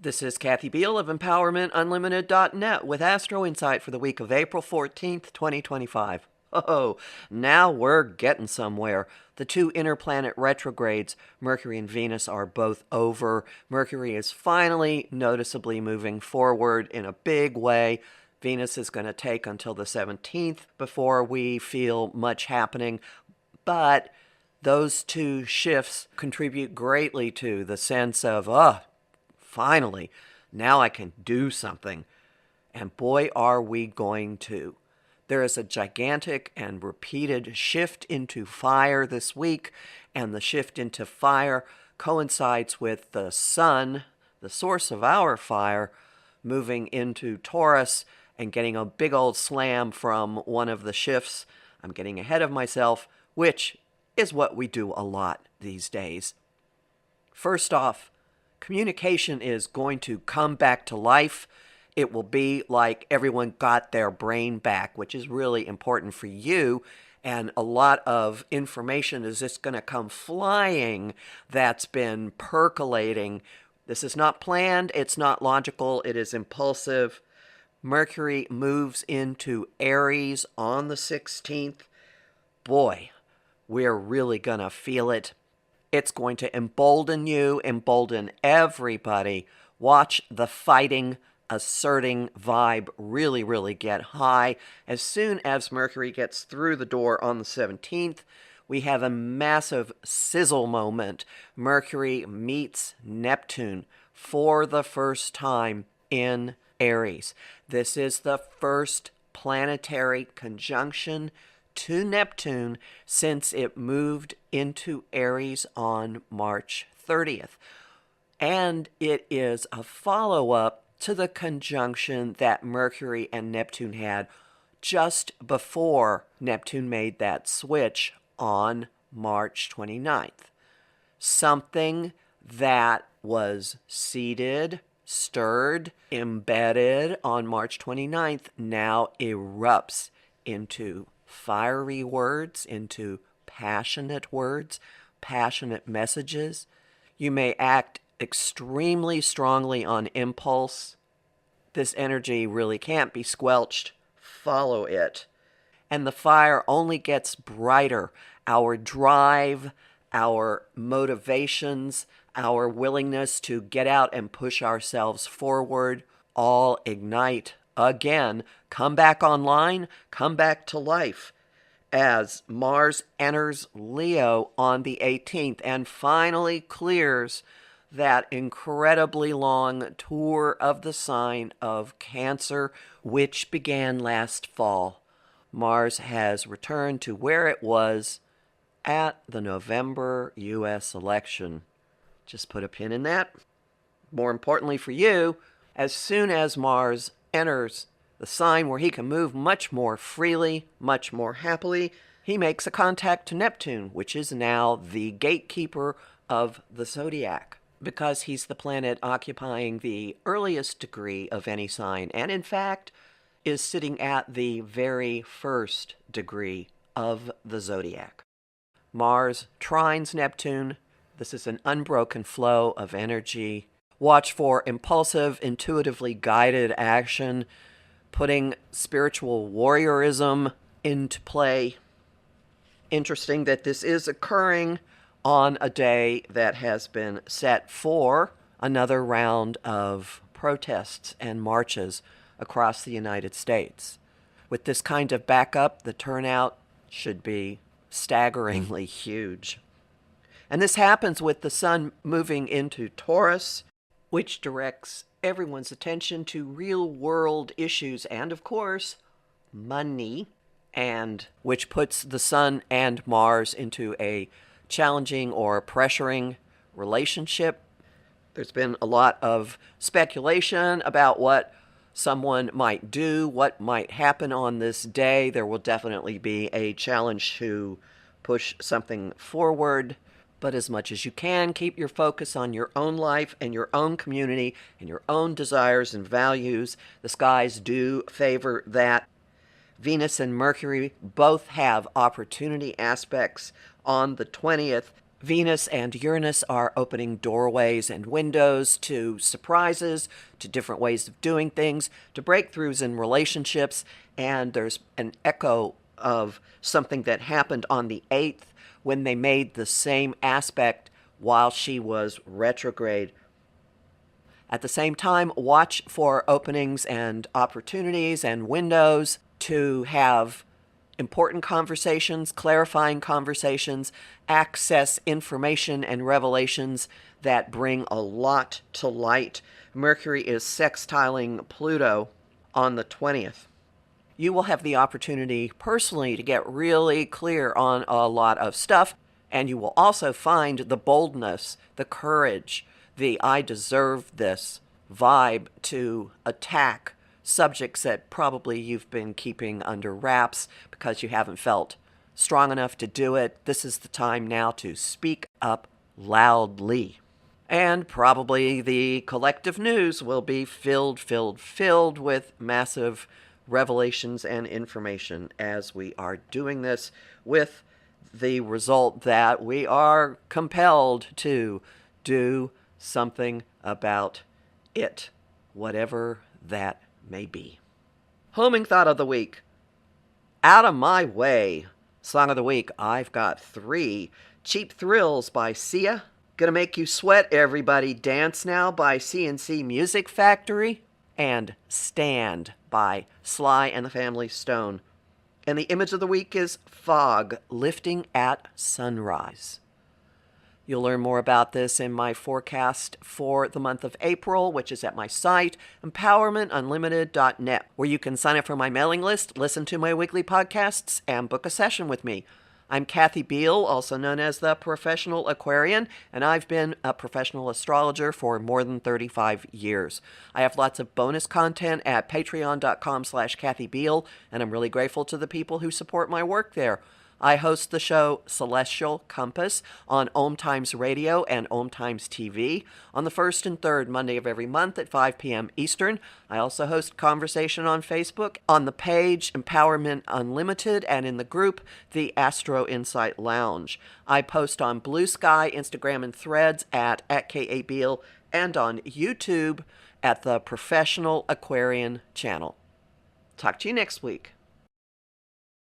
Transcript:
This is Kathy Biehl of EmpowermentUnlimited.net with Astro-Insight for the week of April 14th, 2025. Oh, now we're getting somewhere. The two interplanet retrogrades, Mercury and Venus, are both over. Mercury is finally noticeably moving forward in a big way. Venus is going to take until the 17th before we feel much happening. But those two shifts contribute greatly to the sense of, finally, now I can do something. And boy, are we going to. There is a gigantic and repeated shift into fire this week, and the shift into fire coincides with the sun, the source of our fire, moving into Taurus and getting a big old slam from one of the shifts. I'm getting ahead of myself, which is what we do a lot these days. First off, communication is going to come back to life. It will be like everyone got their brain back, which is really important for you. And a lot of information is just going to come flying that's been percolating. This is not planned. It's not logical. It is impulsive. Mercury moves into Aries on the 16th. Boy, we're really going to feel it. It's going to embolden you, embolden everybody. Watch the fighting, asserting vibe really, really get high. As soon as Mercury gets through the door on the 17th, we have a massive sizzle moment. Mercury meets Neptune for the first time in Aries. This is the first planetary conjunction to Neptune since it moved into Aries on March 30th. And it is a follow-up to the conjunction that Mercury and Neptune had just before Neptune made that switch on March 29th. Something that was seeded, stirred, embedded on March 29th now erupts into fiery words, into passionate words, passionate messages. You may act extremely strongly on impulse. This energy really can't be squelched. Follow it. And the fire only gets brighter. Our drive, our motivations, our willingness to get out and push ourselves forward all ignite again. Come back online, come back to life as Mars enters Leo on the 18th and finally clears that incredibly long tour of the sign of Cancer, which began last fall. Mars has returned to where it was at the November U.S. election. Just put a pin in that. More importantly for you, as soon as Mars enters the sign where he can move much more freely, much more happily, he makes a contact to Neptune, which is now the gatekeeper of the zodiac, because he's the planet occupying the earliest degree of any sign, and in fact is sitting at the very first degree of the zodiac. Mars trines Neptune. This is an unbroken flow of energy. Watch for impulsive, intuitively guided action, putting spiritual warriorism into play. Interesting that this is occurring on a day that has been set for another round of protests and marches across the United States. With this kind of backup, the turnout should be staggeringly huge. And this happens with the sun moving into Taurus, which directs everyone's attention to real-world issues and, of course, money, and which puts the sun and Mars into a challenging or pressuring relationship. There's been a lot of speculation about what someone might do, what might happen on this day. There will definitely be a challenge to push something forward. But as much as you can, keep your focus on your own life and your own community and your own desires and values. The skies do favor that. Venus and Mercury both have opportunity aspects on the 20th. Venus and Uranus are opening doorways and windows to surprises, to different ways of doing things, to breakthroughs in relationships, and there's an echo of something that happened on the 8th when they made the same aspect while she was retrograde. At the same time, watch for openings and opportunities and windows to have important conversations, clarifying conversations, access information and revelations that bring a lot to light. Mercury is sextiling Pluto on the 20th. You will have the opportunity personally to get really clear on a lot of stuff, and you will also find the boldness, the courage, the I deserve this vibe to attack subjects that probably you've been keeping under wraps because you haven't felt strong enough to do it. This is the time now to speak up loudly. And probably the collective news will be filled with massive revelations and information as we are doing this, with the result that we are compelled to do something about it, whatever that may be. Homing thought of the week. Out of My Way. Song of the week. I've got 3. Cheap Thrills by Sia. Gonna Make You Sweat, Everybody Dance Now by C&C Music Factory. And Stand by Sly and the Family Stone. And the image of the week is Fog Lifting at Sunrise. You'll learn more about this in my forecast for the month of April, which is at my site, empowermentunlimited.net, where you can sign up for my mailing list, listen to my weekly podcasts, and book a session with me. I'm Kathy Biehl, also known as the Professional Aquarian, and I've been a professional astrologer for more than 35 years. I have lots of bonus content at patreon.com/Kathy Biehl, and I'm really grateful to the people who support my work there. I host the show Celestial Compass on Om Times Radio and Om Times TV on the first and third Monday of every month at 5 p.m. Eastern. I also host conversation on Facebook, on the page Empowerment Unlimited, and in the group the Astro-Insight Lounge. I post on Blue Sky, Instagram, and Threads at K.A. Biehl, and on YouTube at the Professional Aquarian channel. Talk to you next week.